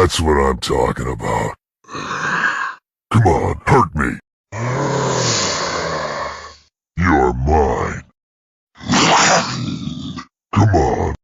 That's what I'm talking about. Come on, hurt me. You're mine. Come on.